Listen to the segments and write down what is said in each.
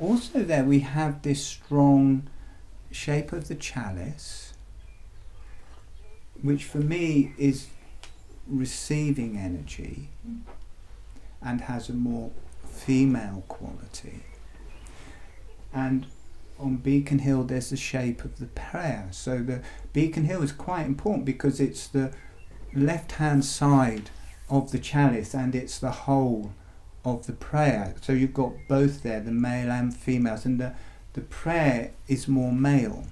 also there we have this strong shape of the chalice, which for me is receiving energy and has a more female quality. And on Beacon Hill there's the shape of the prayer. So the Beacon Hill is quite important because it's the left hand side of the chalice and it's the whole of the prayer. So you've got both there, the male and females, and the prayer is more male.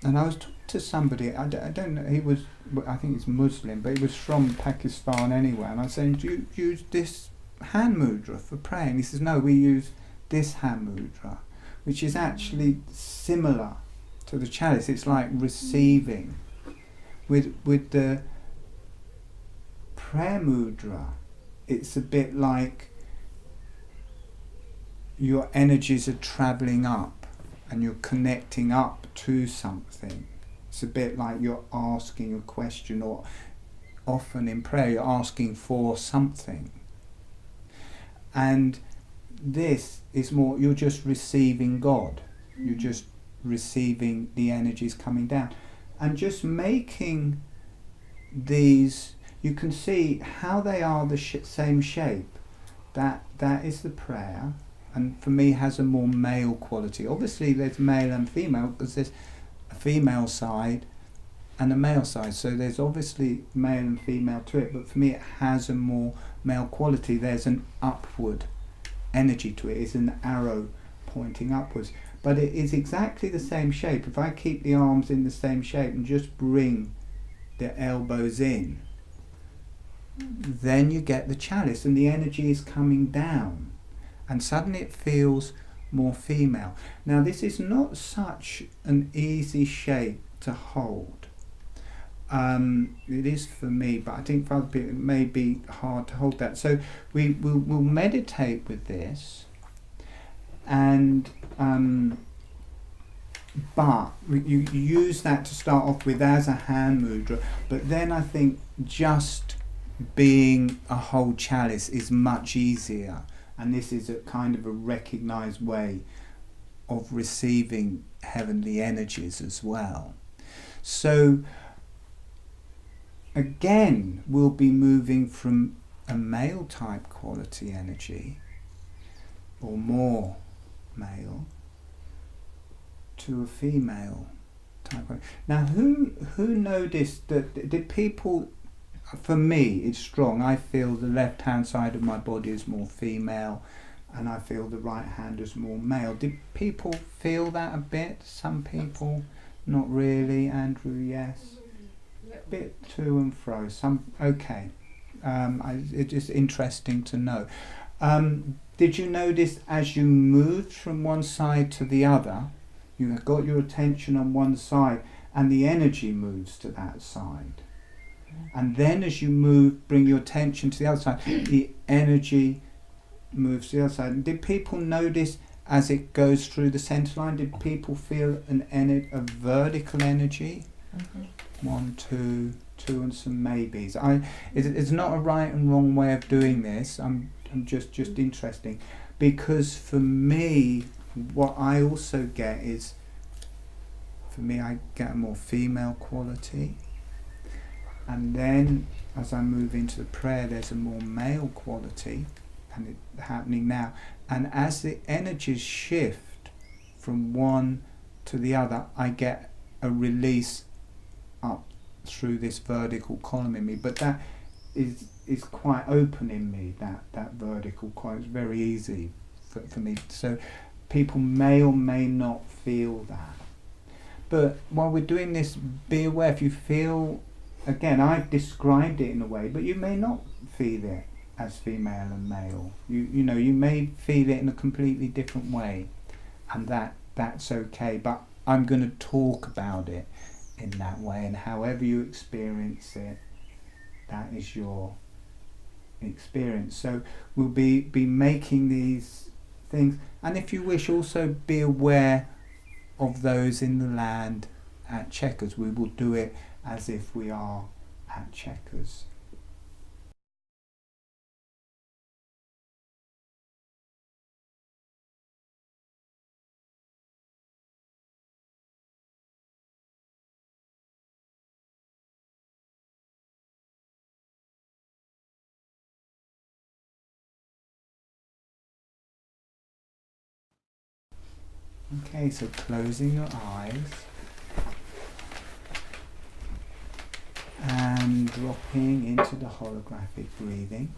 And I was talking to somebody, I don't know, he was, I think he's Muslim, but he was from Pakistan anyway, and I was saying, do you use this hand mudra for praying? He says, no, we use this hand mudra, which is actually similar to the chalice. It's like receiving. With the prayer mudra, it's a bit like your energies are travelling up and you're connecting up to something. It's a bit like you're asking a question, or often in prayer you're asking for something. And this is more, you're just receiving God. You're just receiving the energies coming down. And just making these, you can see how they are the same shape. That is the prayer, and for me has a more male quality. Obviously there's male and female because there's a female side and a male side, so there's obviously male and female to it, but for me it has a more male quality. There's an upward energy to it. It's an arrow pointing upwards, but it is exactly the same shape. If I keep the arms in the same shape and just bring the elbows in, then you get the chalice and the energy is coming down, and suddenly it feels more female. Now this is not such an easy shape to hold. It is for me, but I think for other people it may be hard to hold that. So we'll meditate with this, and but you use that to start off with as a hand mudra, but then I think just being a whole chalice is much easier, and this is a kind of a recognized way of receiving heavenly energies as well. So again, we'll be moving from a male type quality energy, or more male, to a female type. Now who noticed that? Did people, for me it's strong, I feel the left hand side of my body is more female and I feel the right hand is more male. Did people feel that a bit? Some people not really. Andrew, yes, a bit to and fro. Some, okay. It's just interesting to know. Did you notice as you moved from one side to the other, you have got your attention on one side and the energy moves to that side, and then as you move, bring your attention to the other side, the energy moves to the other side? And did people notice as it goes through the center line, did people feel a vertical energy? Mm-hmm. 1, 2, and some maybes. It's not a right and wrong way of doing this. I'm just interesting, because for me what I also get is, for me I get a more female quality, and then as I move into the prayer there's a more male quality, and it's happening now. And as the energies shift from one to the other, I get a release up through this vertical column in me, but that is quite open in me, that vertical column. It's very easy for me. So people may or may not feel that. But while we're doing this, be aware if you feel, again, I've described it in a way, but you may not feel it as female and male. You know, you may feel it in a completely different way, and that's okay. But I'm going to talk about it in that way, and however you experience it, that is your experience. So we'll be making these things, and if you wish, also be aware of those in the land at Chequers. We will do it as if we are at Chequers. Okay, so closing your eyes and dropping into the holographic breathing.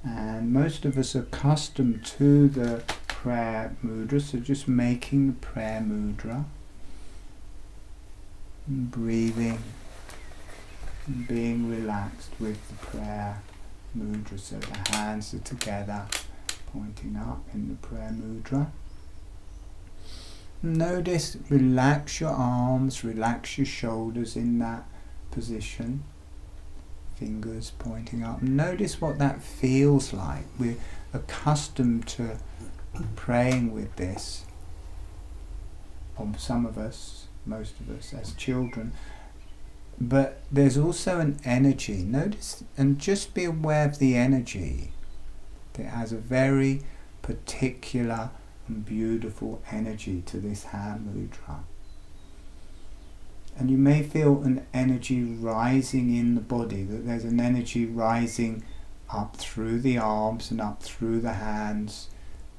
And most of us are accustomed to the prayer mudra, so just making the prayer mudra, and breathing, and being relaxed with the prayer mudra, so the hands are together, pointing up in the prayer mudra. Notice, relax your arms, relax your shoulders in that position. Fingers pointing up. Notice what that feels like. We're accustomed to praying with this, or some of us, most of us as children, but there's also an energy. Notice and just be aware of the energy. It has a very particular and beautiful energy to this hand mudra. And you may feel an energy rising in the body, that there's an energy rising up through the arms and up through the hands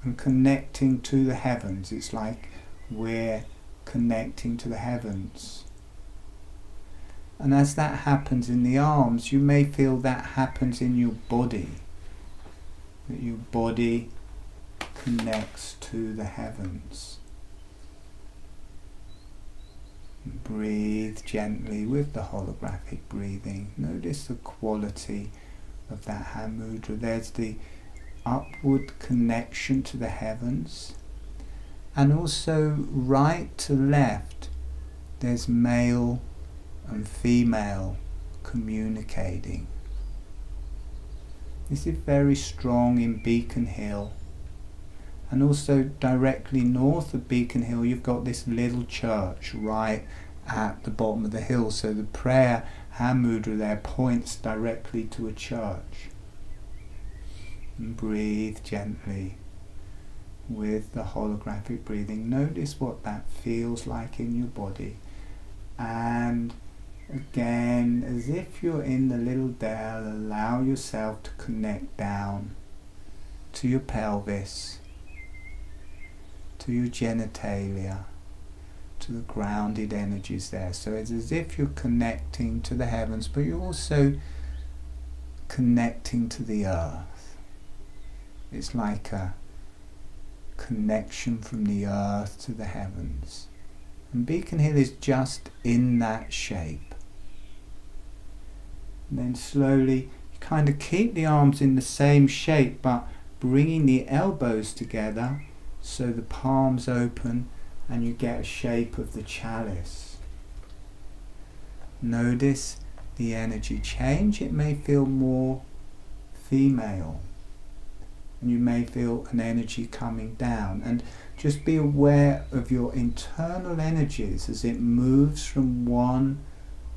and connecting to the heavens. It's like we're connecting to the heavens. And as that happens in the arms, you may feel that happens in your body, that your body connects to the heavens. Breathe gently with the holographic breathing. Notice the quality of that hand mudra. There's the upward connection to the heavens, and also right to left there's male and female communicating. This is very strong in Beacon Hill. And also directly north of Beacon Hill you've got this little church right at the bottom of the hill. So the prayer hand mudra there points directly to a church. And breathe gently with the holographic breathing. Notice what that feels like in your body. And again, as if you're in the little dell, allow yourself to connect down to your pelvis, to your genitalia, to the grounded energies there. So it's as if you're connecting to the heavens, but you're also connecting to the earth. It's like a connection from the earth to the heavens. And Beacon Hill is just in that shape. And then slowly you kind of keep the arms in the same shape, but bringing the elbows together so the palms open and you get a shape of the chalice. Notice the energy change. It may feel more female, and you may feel an energy coming down, and just be aware of your internal energies as it moves from one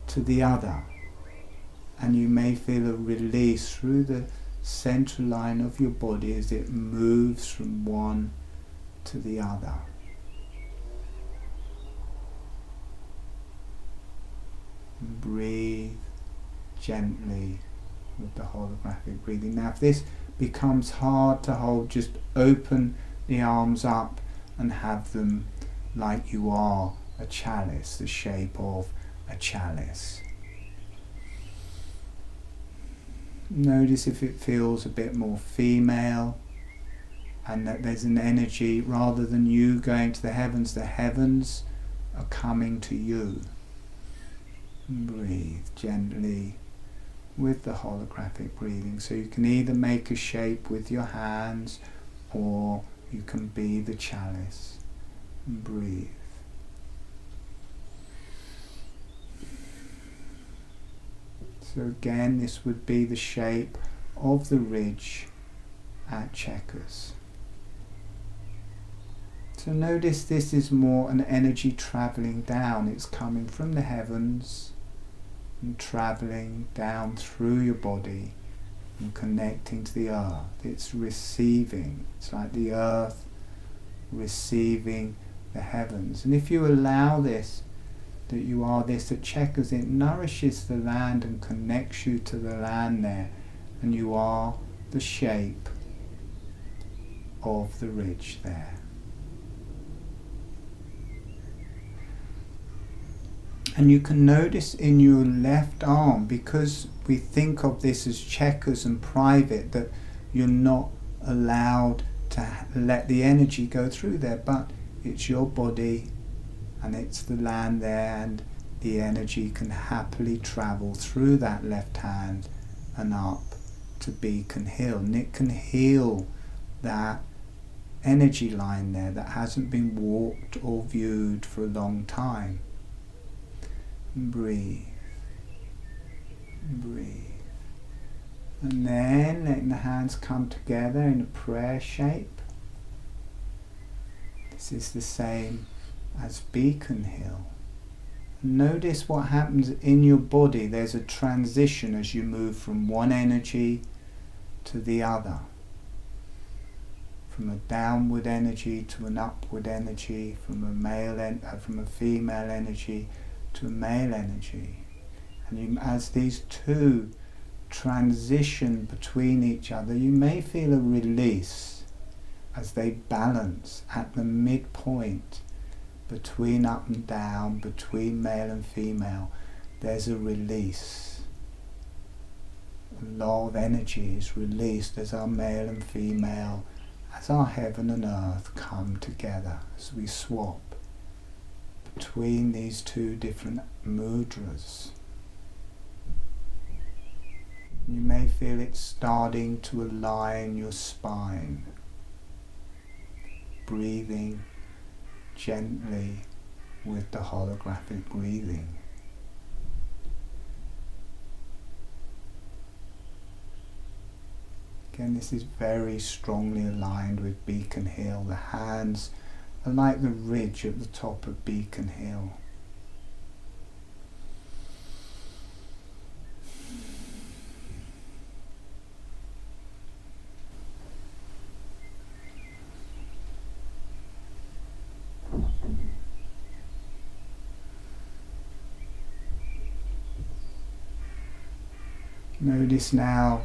to the other, and you may feel a release through the central line of your body as it moves from one to the other. And breathe gently with the holographic breathing. Now if this becomes hard to hold, just open the arms up and have them like you are a chalice, the shape of a chalice. Notice if it feels a bit more female, and that there's an energy, rather than you going to the heavens are coming to you. Breathe gently with the holographic breathing. So you can either make a shape with your hands, or you can be the chalice. And breathe. So again, this would be the shape of the ridge at Chequers. So notice this is more an energy travelling down. It's coming from the heavens and travelling down through your body and connecting to the earth. It's receiving. It's like the earth receiving the heavens. And if you allow this that you are this at Chequers. It nourishes the land and connects you to the land there, and you are the shape of the ridge there. And you can notice in your left arm, because we think of this as Chequers and private, that you're not allowed to let the energy go through there, but it's your body and it's the land there, and the energy can happily travel through that left hand and up to Beacon Hill, and it can heal that energy line there that hasn't been walked or viewed for a long time. And breathe, breathe, and then letting the hands come together in a prayer shape. This is the same as Beacon Hill. Notice what happens in your body. There's a transition as you move from one energy to the other, from a downward energy to an upward energy, from a female energy to a male energy. And as these two transition between each other, you may feel a release as they balance at the midpoint between up and down, between male and female. There's a release. A lot of energy is released as our male and female, as our heaven and earth come together, as we swap between these two different mudras. You may feel it starting to align your spine. Breathing gently with the holographic breathing. Again, this is very strongly aligned with Beacon Hill. The hands are like the ridge at the top of Beacon Hill. Notice now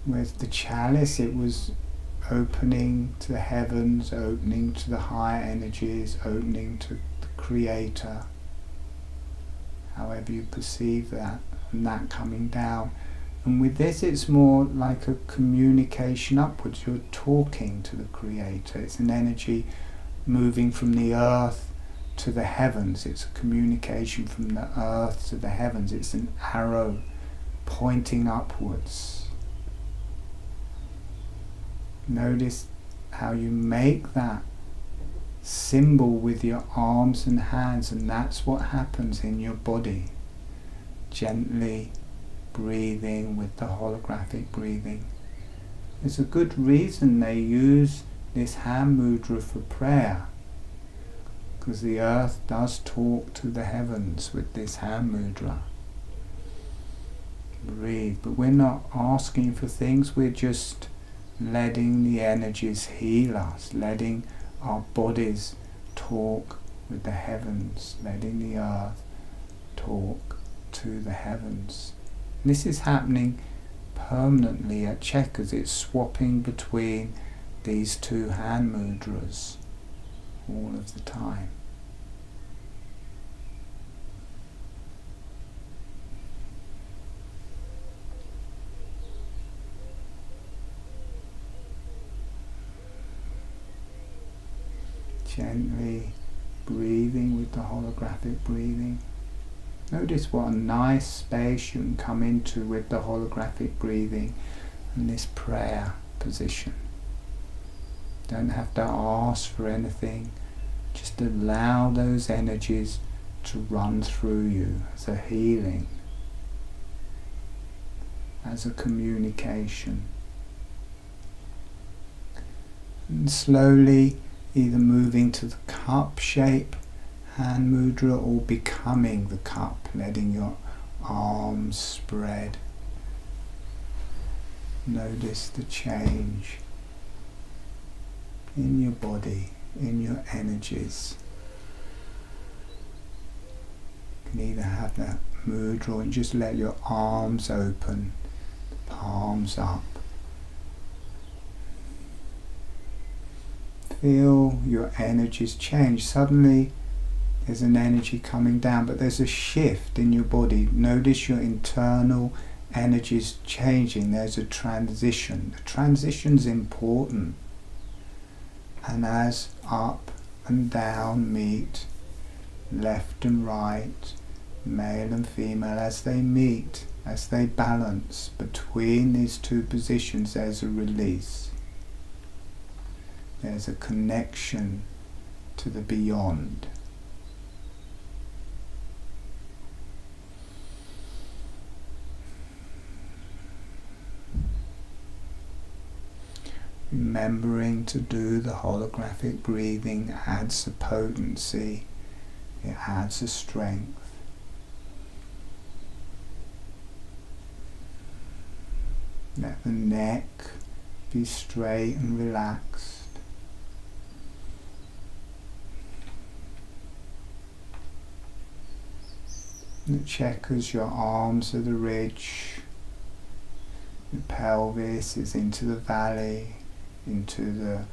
with the chalice, it was opening to the heavens, opening to the higher energies, opening to the Creator, however you perceive that, and that coming down. And with this, it's more like a communication upwards. You're talking to the Creator. It's an energy moving from the earth to the heavens. It's a communication from the earth to the heavens. It's an arrow pointing upwards. Notice how you make that symbol with your arms and hands, and that's what happens in your body. Gently breathing with the holographic breathing. There's a good reason they use this hand mudra for prayer, because the earth does talk to the heavens with this hand mudra. Breathe, but we're not asking for things, we're just letting the energies heal us, letting our bodies talk with the heavens, letting the earth talk to the heavens. And this is happening permanently at Chequers. It's swapping between these two hand mudras all of the time. Gently breathing with the holographic breathing. Notice what a nice space you can come into with the holographic breathing and this prayer position. Don't have to ask for anything. Just allow those energies to run through you as a healing, as a communication. And slowly either moving to the cup shape, hand mudra, or becoming the cup, letting your arms spread. Notice the change in your body, in your energies. can either have that mudra and just let your arms open, palms up. Feel your energies change. Suddenly there's an energy coming down, but there's a shift in your body. Notice your internal energies changing. There's a transition. The transition's important. And as up and down meet, left and right, male and female, as they meet, as they balance between these two positions, there's a release. There's a connection to the beyond. Remembering to do the holographic breathing adds a potency, it adds a strength. Let the neck be straight and relaxed. The checkers, your arms are the ridge, your pelvis is into the valley, into the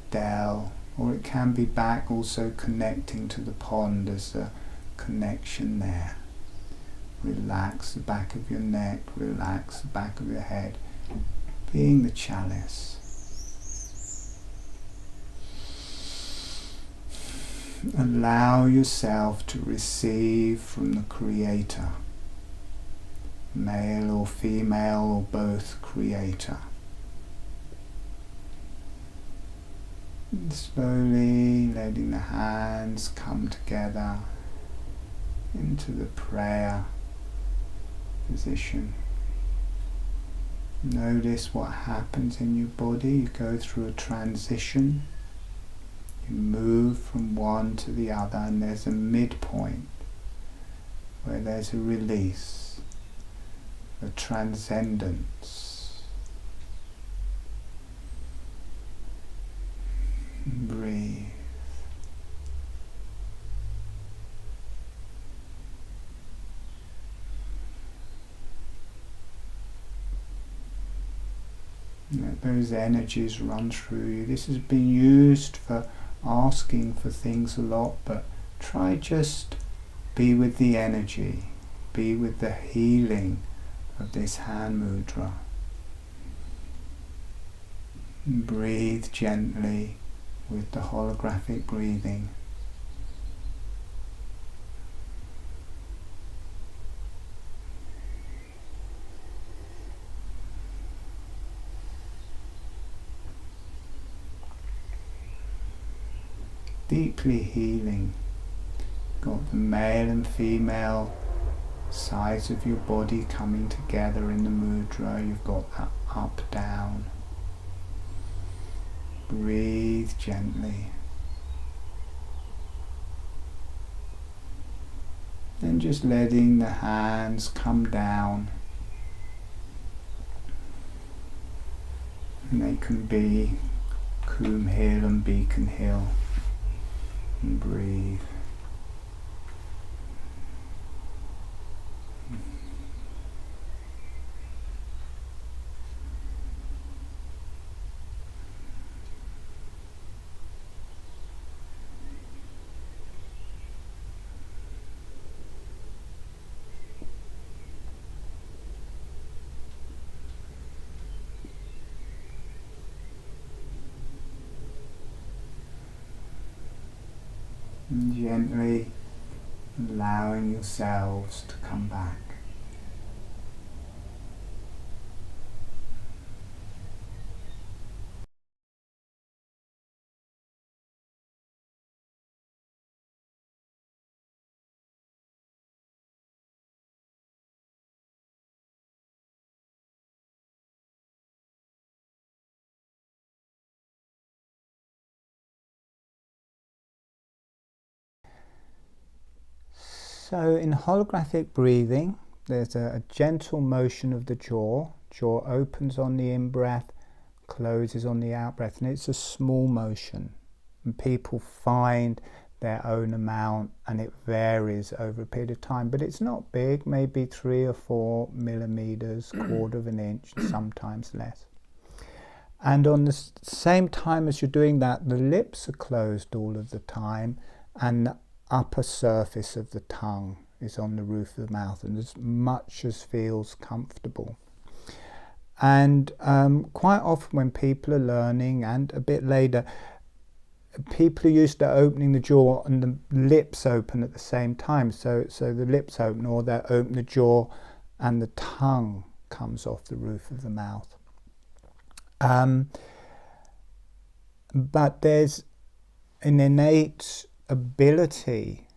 dell, or it can be back also connecting to the pond. There's a connection there. Relax the back of your neck, relax the back of your head, being the chalice. Allow yourself to receive from the Creator, male or female or both Creator. And slowly letting the hands come together into the prayer position. Notice what happens in your body. You go through a transition. You move from one to the other, and there's a midpoint where there's a release, a transcendence. Breathe. Let those energies run through you. This has been used for asking for things a lot, but try just be with the energy, be with the healing of this hand mudra. And breathe gently with the holographic breathing. Deeply healing. Got the male and female sides of your body coming together in the mudra. You've got that up, down. Breathe gently. Then just letting the hands come down. And they can be Comb Hill and Beacon Hill. And breathe. And gently allowing yourselves to come back. So in holographic breathing, there's a gentle motion of the jaw. Jaw opens on the in-breath, closes on the out-breath, and it's a small motion. And people find their own amount, and it varies over a period of time, but it's not big, maybe 3 or 4 millimeters, quarter of an inch, sometimes less. And on the same time as you're doing that, the lips are closed all of the time, and the upper surface of the tongue is on the roof of the mouth, and as much as feels comfortable. And quite often when people are learning, and a bit later, people are used to opening the jaw and the lips open at the same time. So the lips open, or they open the jaw and the tongue comes off the roof of the mouth. But there's an innate ability,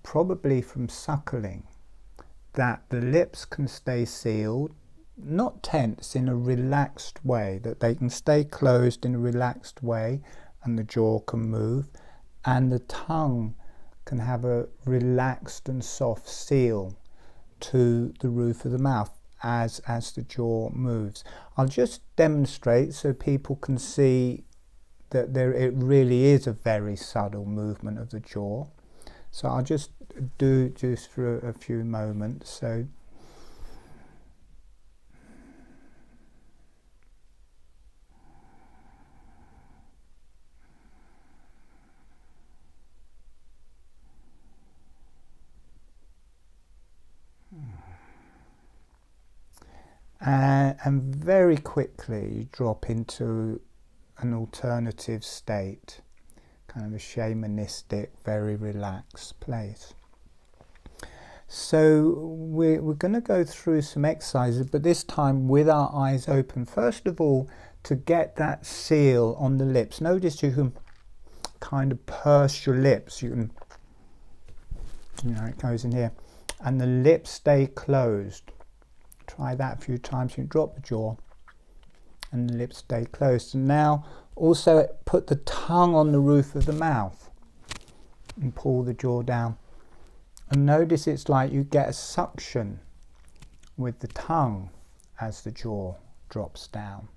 probably from suckling, that the lips can stay sealed, not tense, in a relaxed way, that they can stay closed in a relaxed way and the jaw can move, and the tongue can have a relaxed and soft seal to the roof of the mouth as the jaw moves. I'll just demonstrate so people can see that it really is a very subtle movement of the jaw. So I'll just do just for a few moments. So and very quickly you drop into an alternative state, kind of a shamanistic, very relaxed place. So we're going to go through some exercises, but this time with our eyes open. First of all, to get that seal on the lips, notice you can kind of purse your lips. You can, it goes in here, and the lips stay closed. Try that a few times. You can drop the jaw and the lips stay closed. And now also put the tongue on the roof of the mouth and pull the jaw down. And notice it's like you get a suction with the tongue as the jaw drops down.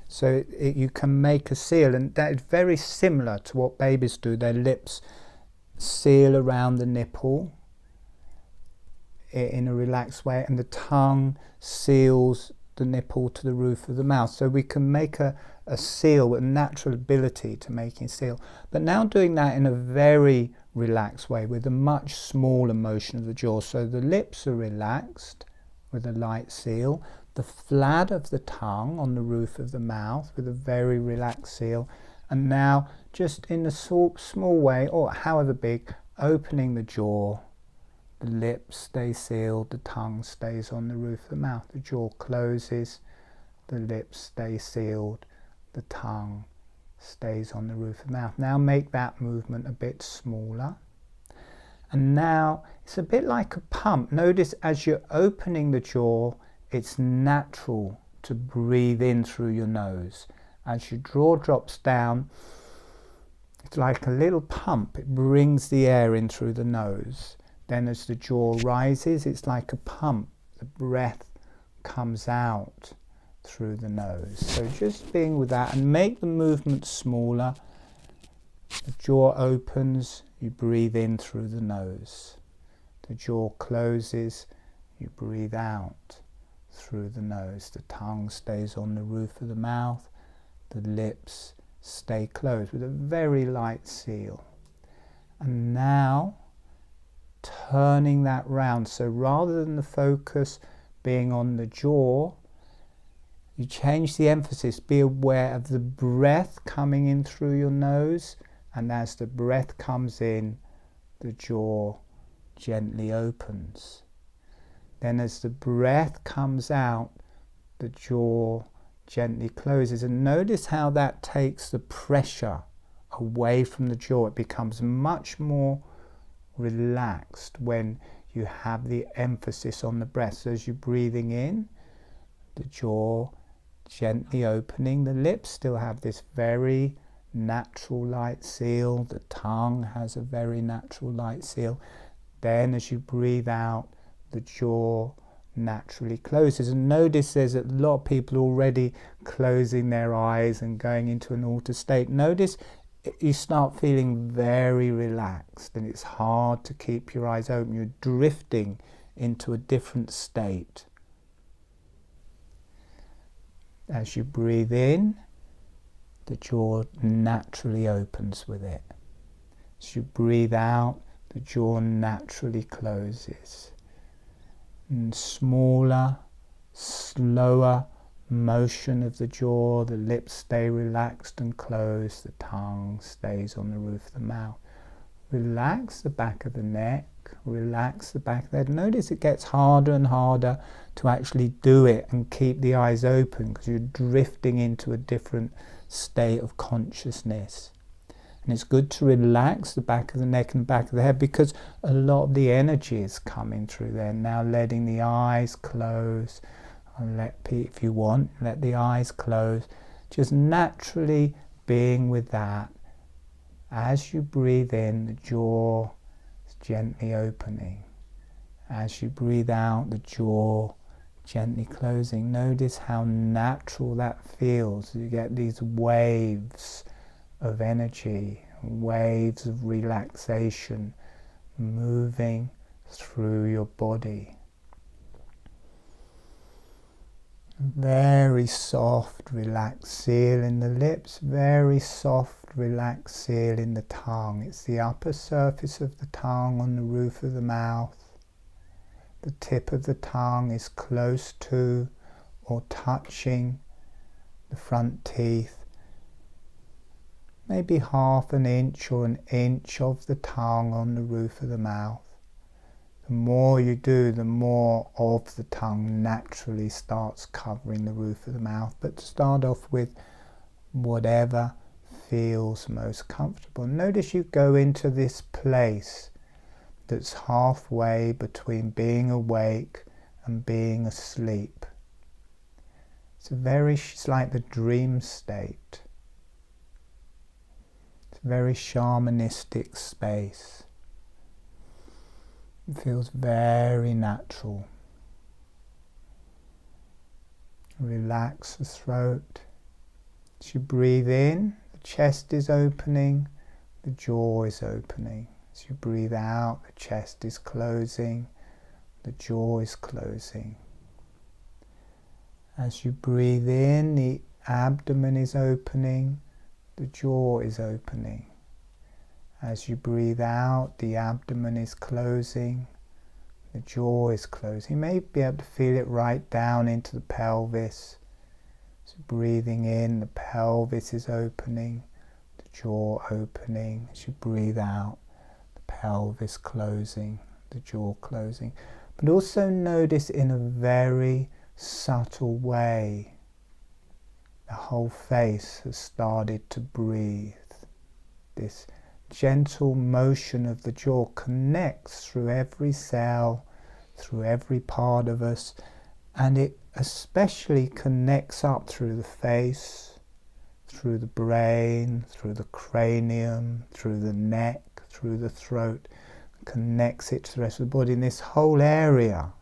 So you can make a seal, and that is very similar to what babies do. Their lips seal around the nipple in a relaxed way, and the tongue seals the nipple to the roof of the mouth. So we can make a seal with a natural ability to making a seal. But now doing that in a very relaxed way with a much smaller motion of the jaw. So the lips are relaxed with a light seal, the flat of the tongue on the roof of the mouth with a very relaxed seal, and now just in a small way, or however big, opening the jaw. The lips stay sealed, the tongue stays on the roof of the mouth, the jaw closes, the lips stay sealed, the tongue stays on the roof of the mouth. Now make that movement a bit smaller. And now it's a bit like a pump. Notice as you're opening the jaw, it's natural to breathe in through your nose. As your jaw drops down, it's like a little pump. It brings the air in through the nose. Then as the jaw rises, it's like a pump. The breath comes out through the nose. So just being with that, and make the movement smaller. The jaw opens, you breathe in through the nose. The jaw closes, you breathe out through the nose. The tongue stays on the roof of the mouth. The lips stay closed with a very light seal. And now turning that round, so rather than the focus being on the jaw, you change the emphasis. Be aware of the breath coming in through your nose, and as the breath comes in, the jaw gently opens. Then as the breath comes out, the jaw gently closes, and notice how that takes the pressure away from the jaw. It becomes much more relaxed when you have the emphasis on the breath. So as you're breathing in, the jaw gently opening, the lips still have this very natural light seal, the tongue has a very natural light seal. Then as you breathe out, the jaw naturally closes. And notice there's a lot of people already closing their eyes and going into an altered state. Notice you start feeling very relaxed, and it's hard to keep your eyes open. You're drifting into a different state. As you breathe in, the jaw naturally opens with it. As you breathe out, the jaw naturally closes. And smaller, slower motion of the jaw, the lips stay relaxed and closed, the tongue stays on the roof of the mouth. Relax the back of the neck, relax the back of the head. Notice it gets harder and harder to actually do it and keep the eyes open, because you're drifting into a different state of consciousness. And it's good to relax the back of the neck and back of the head, because a lot of the energy is coming through there. Now letting the eyes close, and if you want, let the eyes close, just naturally being with that. As you breathe in, the jaw is gently opening. As you breathe out, the jaw gently closing. Notice how natural that feels. You get these waves of energy, waves of relaxation moving through your body. Very soft, relaxed seal in the lips, very soft, relaxed seal in the tongue. It's the upper surface of the tongue on the roof of the mouth. The tip of the tongue is close to or touching the front teeth. Maybe half an inch or an inch of the tongue on the roof of the mouth. The more you do, the more of the tongue naturally starts covering the roof of the mouth. But to start off with, whatever feels most comfortable. Notice you go into this place that's halfway between being awake and being asleep. It's like the dream state. It's a very shamanistic space. It feels very natural. Relax the throat. As you breathe in, the chest is opening, the jaw is opening. As you breathe out, the chest is closing, the jaw is closing. As you breathe in, the abdomen is opening, the jaw is opening. As you breathe out, the abdomen is closing, the jaw is closing. You may be able to feel it right down into the pelvis. So breathing in, the pelvis is opening, the jaw opening. As you breathe out, the pelvis closing, the jaw closing. But also notice in a very subtle way, the whole face has started to breathe. This gentle motion of the jaw connects through every cell, through every part of us, and it especially connects up through the face, through the brain, through the cranium, through the neck, through the throat, connects it to the rest of the body. And this whole area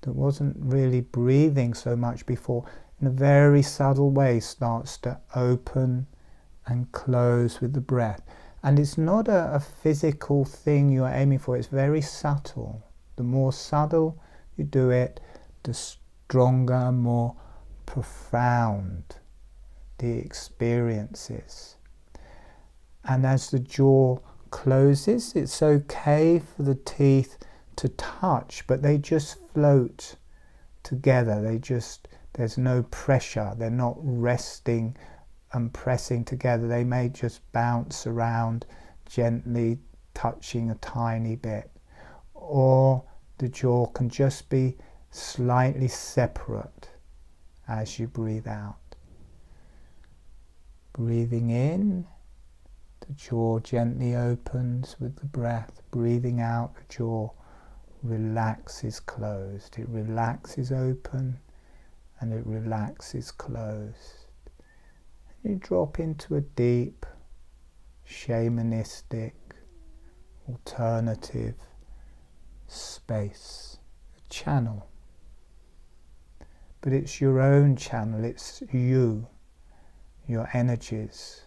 that wasn't really breathing so much before, in a very subtle way starts to open and close with the breath. And it's not a physical thing you're aiming for, it's very subtle. The more subtle you do it, the stronger, more profound the experience is. And as the jaw closes, it's okay for the teeth to touch, but they just float together. There's no pressure, they're not resting and pressing together. They may just bounce around, gently touching a tiny bit. Or the jaw can just be slightly separate as you breathe out. Breathing in, the jaw gently opens with the breath. Breathing out, the jaw relaxes closed. It relaxes open and it relaxes closed. You drop into a deep, shamanistic, alternative space, a channel. But it's your own channel, it's you. your energies,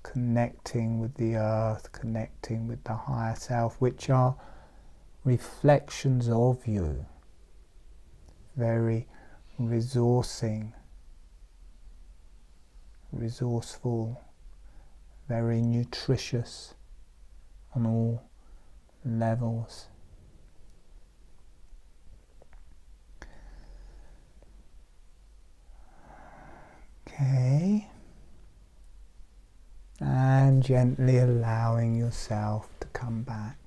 connecting with the earth, connecting with the higher self, which are reflections of you, very resourceful, very nutritious on all levels. Okay, and gently allowing yourself to come back